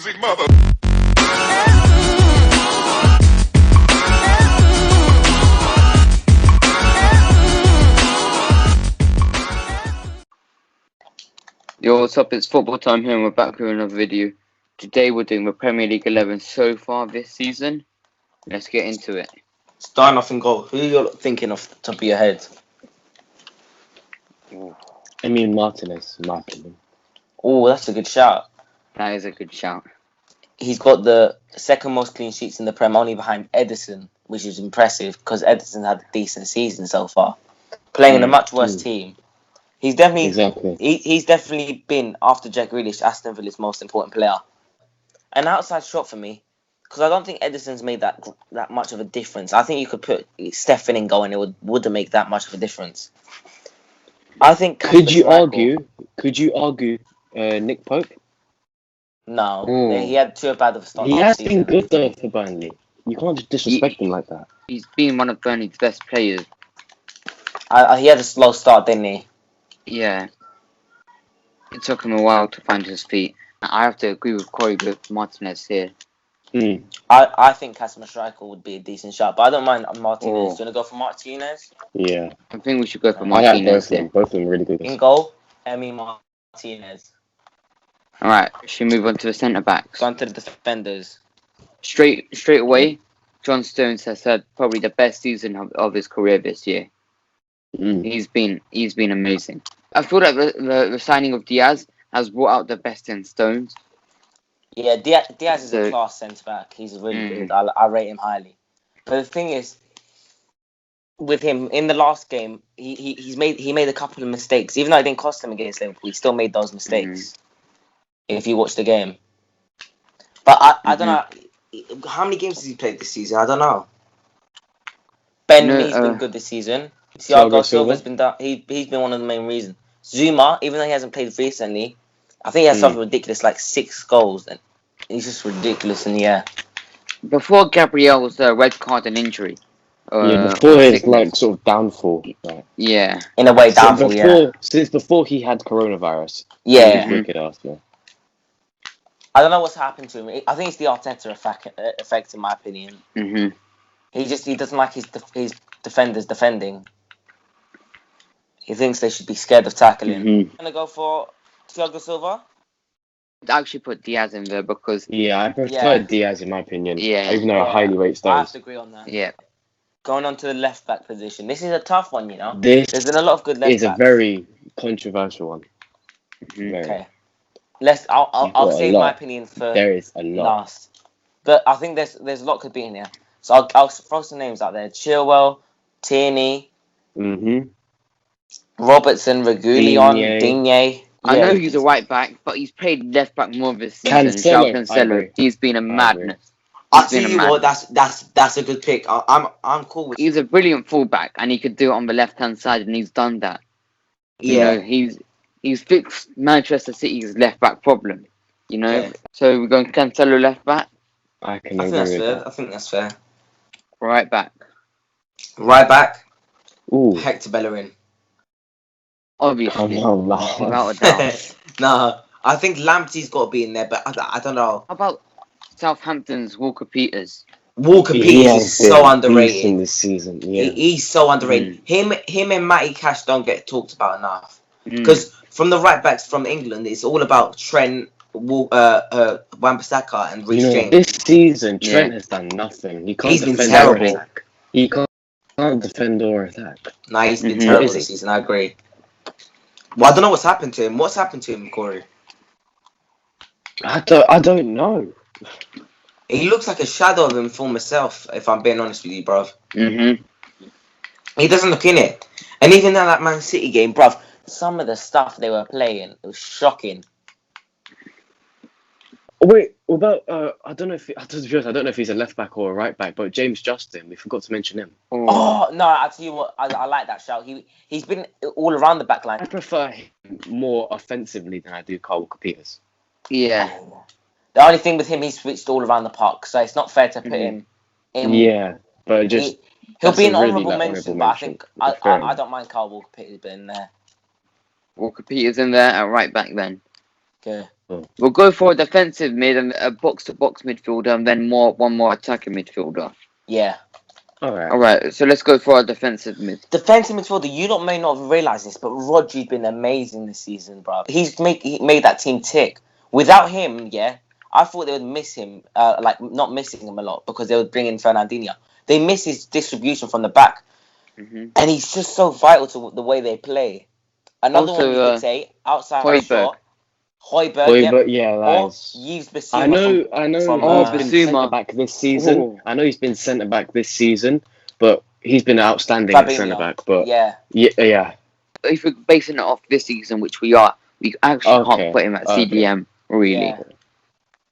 amazing mother. Yo, what's up? It's football time here and we're back with another video. Today we're doing the Premier League 11 so far this season. Let's get into it. Starting off in goal, who are you thinking off the top of your head? I mean Martinez, in my opinion. Oh, that's a good shout. That is a good shout. He's got the second most clean sheets in the Prem, only behind Edison, which is impressive because Edison had a decent season so far. Playing in a much worse team. He's definitely he's definitely been, after Jack Grealish, Aston Villa's most important player. An outside shot for me, because I don't think Edison's made that much of a difference. I think you could put Stefan in goal and it wouldn't make that much of a difference. I think. Could you argue Nick Pope? No, he had too bad of a start. He has been good though for Burnley. You can't just disrespect him like that. He's been one of Burnley's best players. He had a slow start, didn't he? Yeah. It took him a while to find his feet. I have to agree with Corey with Martinez here. I think Casper Schmeichel would be a decent shot, but I don't mind Martinez. Do you want to go for Martinez? Yeah. I think we should go for Martinez. Both of them really good. In goal, Emi Martinez. Alright, should we move on to the centre backs? Go on to the defenders. Straight away, John Stones has had probably the best season of his career this year. He's been amazing. I feel like the signing of Diaz has brought out the best in Stones. Yeah, Diaz is a class centre back. He's really good. I rate him highly. But the thing is, with him in the last game, he made a couple of mistakes. Even though it didn't cost him against Liverpool, he still made those mistakes. If you watch the game, but I don't know how many games has he played this season. I don't know. Ben's been good this season. Thiago Silva's been done. He's been one of the main reasons. Zuma, even though he hasn't played recently, I think he has something ridiculous like 6 goals, and he's just ridiculous in the air. Before Gabriel's red card and injury. Before his sort of downfall. Right. Yeah. In a way, downfall. Since before he had coronavirus. Yeah. Wicked ass, man. I don't know what's happened to him. I think it's the Arteta effect in my opinion. He doesn't like his defenders defending. He thinks they should be scared of tackling. Gonna go for Thiago Silva? I'd actually put Diaz in there because... Yeah, I prefer Diaz in my opinion. Yeah. Even though I highly rate Stones. I have to agree on that. Yeah. Going on to the left back position. This is a tough one, you know. There's been a lot of good left backs. It's a very controversial one. Okay. I'll save my opinion for last. But I think there's a lot could be in here. So I'll throw some names out there. Chilwell, Tierney, Robertson, Regulion, Digne. I know he's a right back, but he's played left back more this season. Cancelo. He's been a madness. I'll tell you what, that's a good pick. I'm cool with. He's a brilliant fullback, and he could do it on the left hand side, and he's done that. Yeah, you know, he's fixed Manchester City's left back problem. You know, so we're going Cancelo left back. I think that's fair. I think that's fair. Right back. Right back. Ooh. Hector Bellerin. Obviously. Without a doubt. No, I think Lamptey's got to be in there, but I don't know. How about Southampton's Walker Peters? Walker Peters is so underrated in this season. Yeah. He's so underrated. Him and Matty Cash don't get talked about enough. Because from the right backs from England, it's all about Trent, Wan-Bissaka and Reece James. This season, Trent has done nothing. He's been terrible. He can't defend or attack. No, he's been terrible this season. I agree. Well, I don't know what's happened to him. What's happened to him, Corey? I don't know. He looks like a shadow of his former self, if I'm being honest with you, bruv. He doesn't look in it. And even in that Man City game, bruv, some of the stuff they were playing, it was shocking. Wait, what about I don't know if he's a left back or a right back, but James Justin, we forgot to mention him. Oh no, I tell you what, I like that shout. He's been all around the back line. I prefer him more offensively than I do Kyle Walker-Peters. Yeah. The only thing with him, he's switched all around the park, so it's not fair to put him in. Yeah, but just he'll be an honourable mention, but I think I don't mind Kyle Walker-Peters being there. Walker Peters in there at right back then. Okay. We'll go for a defensive mid and a box-to-box midfielder, and then one more attacking midfielder. Yeah. All right. So let's go for a defensive mid. Defensive midfielder. You lot may not have realised this, but Rodri's been amazing this season, bro. He made that team tick. Without him, I thought they would miss him. Not missing him a lot because they would bring in Fernandinho. They miss his distribution from the back, and he's just so vital to the way they play. Another one you could say outside Højbjerg. shot. Højbjerg, yeah, or that's... Yves Bissouma. I know. He's been Bissouma. centre back this season. Ooh. I know he's been centre back this season, but he's been outstanding at centre back. But yeah. If we're basing it off this season, which we are, we actually can't put him at CDM really. Yeah.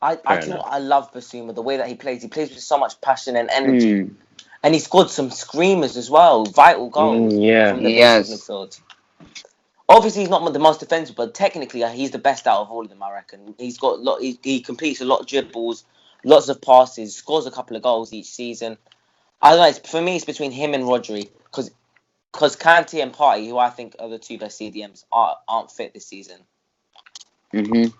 I love Bissouma, the way that he plays. He plays with so much passion and energy, and he scored some screamers as well, vital goals from the midfield. Obviously, he's not the most defensive, but technically, he's the best out of all of them. I reckon he's got he completes a lot of dribbles, lots of passes, scores a couple of goals each season. I don't know. For me, it's between him and Rodri because Kante and Partey, who I think are the two best CDMs, aren't fit this season. So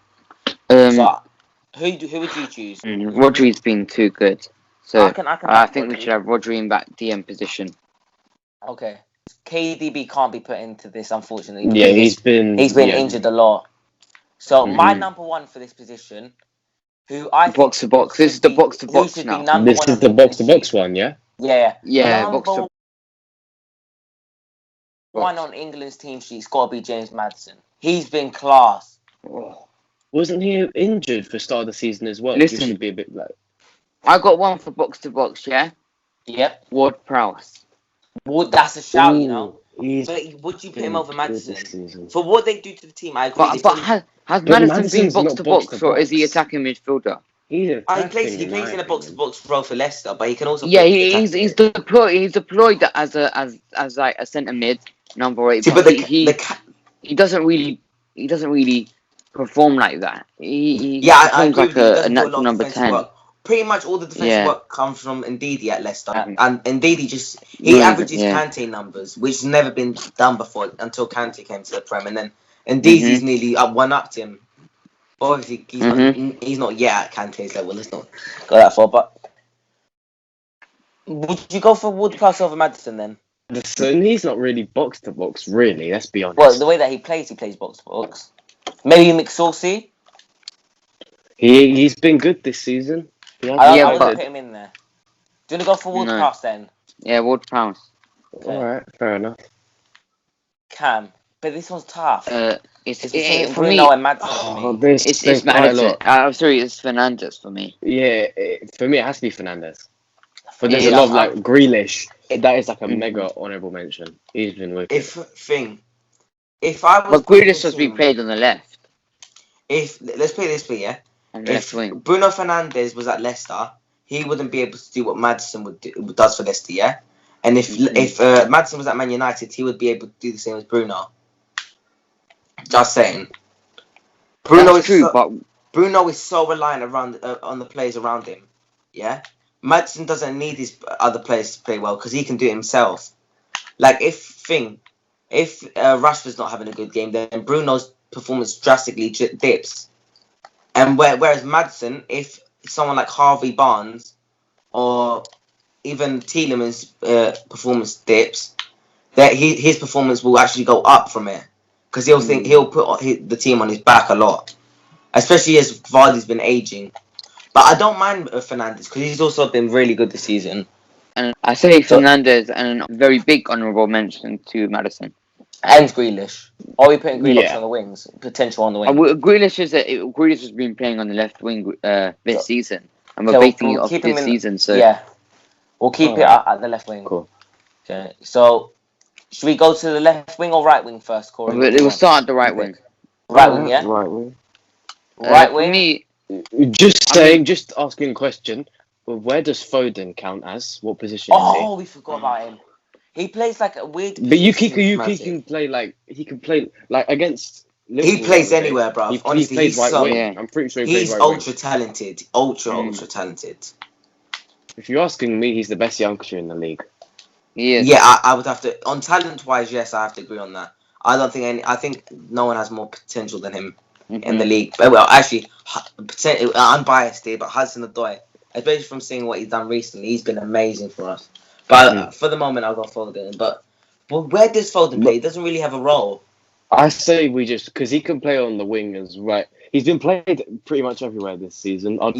who would you choose? Rodri's been too good, so I think we Rodri. should have Rodri in that DM position. Okay. KDB can't be put into this, unfortunately. Yeah, he's been injured a lot. So my number one for this position, who I think box to box. This is the box to box now. This is the box to box one, yeah. Yeah, box to one on England's team sheet's got to be James Maddison. He's been class. Wasn't he injured for start of the season as well? Listen, he should be a bit like... I got one for box to box. Yeah. Yep. Ward-Prowse. That's a shout, you know. But would you put him over Maddison? For what they do to the team, I agree. But has Maddison been box to box, or is he attacking midfielder? He plays in a box to box role for Leicester, but he can also. Yeah, he's deployed as like a centre mid number 8. But he doesn't really perform like that. He performs like a natural number 10. Pretty much all the defensive work comes from Ndidi at Leicester, and Ndidi averages Kante numbers, which has never been done before until Kante came to the Prem, and then Ndidi's nearly one-upped him. Obviously, he's not yet at Kante's level. Let's not go that far. But would you go for Ward-Prowse over Maddison then? So he's not really box to box, really. Let's be honest. Well, the way that he plays box to box. Maybe McSaucy. He's been good this season. I would put him in there. Do you want to go for Ward-Prowse then? Yeah, Ward-Prowse. Okay. All right, fair enough. Cam, but this one's tough. It's between for Bruno me. and Maddison. It's Maddison. I'm sorry, it's Fernandez for me. Yeah, for me it has to be Fernandez. But there's a lot of like Grealish. That is like a mega honourable mention. He's been wicked. If I was. But Grealish has been played on the left. Let's play this way, yeah. On the left wing. Bruno Fernandes was at Leicester, he wouldn't be able to do what Maddison does for Leicester, yeah. And if Maddison was at Man United, he would be able to do the same as Bruno. Just saying. Bruno is so reliant on the players around him, yeah. Maddison doesn't need his other players to play well because he can do it himself. Like if Rashford's not having a good game, then Bruno's performance drastically dips. And whereas Maddison, if someone like Harvey Barnes or even Tielemans' performance dips, that his performance will actually go up from it because he'll put the team on his back a lot, especially as Vardy's been aging. But I don't mind Fernandes because he's also been really good this season. And I say Fernandes and a very big honourable mention to Maddison. And Grealish. Are we putting Grealish on the wings? Potential on the wing. Grealish has been playing on the left wing this season. And we're basing it off this season. So yeah. We'll keep it at the left wing. Cool. Okay. So, should we go to the left wing or right wing first, Corey? We'll start at the right wing. Right wing, yeah? Right wing. Right wing? Me, just asking a question. Where does Foden count as? What position is he? Oh, we forgot about him. He plays like a weird. But he can play like against Liverpool. He plays anywhere, bro. Honestly, he plays right wing. Yeah. I'm pretty sure he's ultra talented. Ultra talented. If you're asking me, he's the best youngster in the league. He is. Yeah, I would have to. On talent wise, yes, I have to agree on that. I think no one has more potential than him. in the league. Well, actually, unbiased here, but Hudson-Odoi, especially from seeing what he's done recently, he's been amazing for us. But for the moment, I'll go Foden. But where does Foden play? He doesn't really have a role. I say we just because he can play on the wing as right. He's been played pretty much everywhere this season. But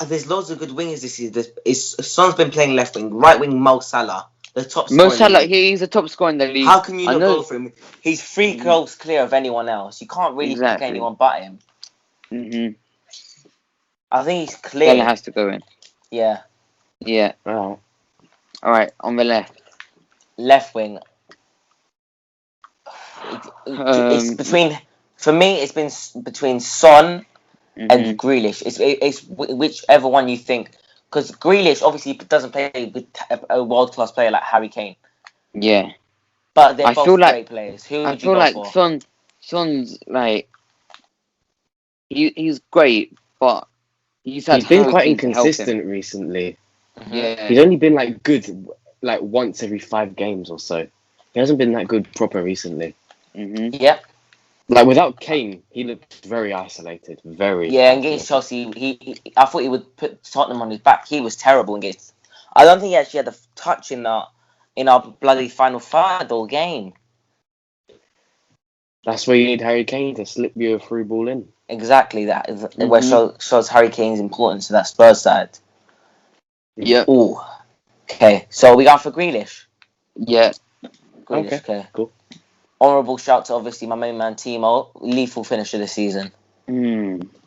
there's loads of good wingers this season. Son's been playing left wing, right wing. Mo Salah, the top scorer. Mo Salah, he's the top scorer in the league. How can you not go for him? He's 3 goals clear of anyone else. You can't really pick anyone but him. I think he's clear. Salah has to go in. Yeah. Yeah. All right. On the left wing. It's between. For me, it's been between Son and Grealish. It's whichever one you think, because Grealish obviously doesn't play with a world class player like Harry Kane. Yeah, but they're both great players. Who would you go for? Son's like he's great, but he's been quite inconsistent recently. Yeah, he's only been like good like once every 5 games or so. He hasn't been that good proper recently. Yeah. Like without Kane, he looked very isolated. Yeah, against Chelsea, I thought he would put Tottenham on his back. He was terrible against. I don't think he actually had a touch in our bloody final third all game. That's where you need Harry Kane to slip you a through ball in. Exactly, that is where shows Harry Kane's importance to that Spurs side. Yeah. Ooh. Okay, so we got for Grealish. Yeah. Grealish, okay. Cool. Honourable shout to obviously my main man Timo, lethal finisher this season.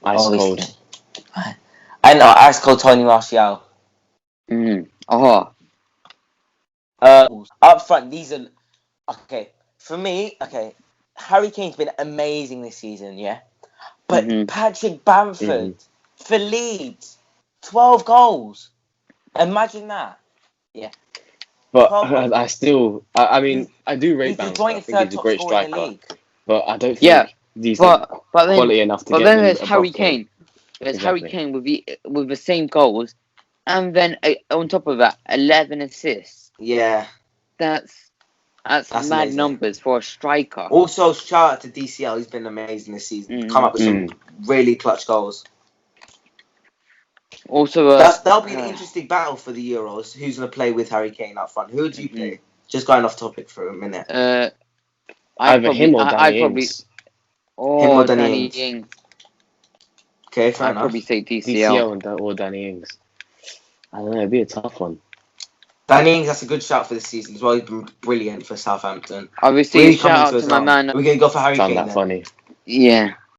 Ice cold. I know, ice cold Tony Martial. Up front, these are okay for me. Okay, Harry Kane's been amazing this season, yeah. But Patrick Bamford for Leeds, 12 goals. Imagine that. Yeah. But I mean, I do rate Bamford. I think he's a great striker. But I don't think he's quality enough to get. But then there's Harry Kane. There's Harry Kane with the same goals, and then on top of that, 11 assists. Yeah, that's mad amazing numbers for a striker. Also, shout out to DCL. He's been amazing this season. Come up with some really clutch goals. Also, that'll be an interesting battle for the Euros. Who's going to play with Harry Kane up front? Who would you play? Just going off topic for a minute. Either him or Danny Ings. Him or Danny Ings. Okay, fair enough. I'd probably say DCL or Danny Ings. I don't know. It'd be a tough one. Danny Ings, that's a good shout for this season as well. He's been brilliant for Southampton. Obviously, really shout out to my man. We're going to go for Harry Kane. Found that funny. Yeah.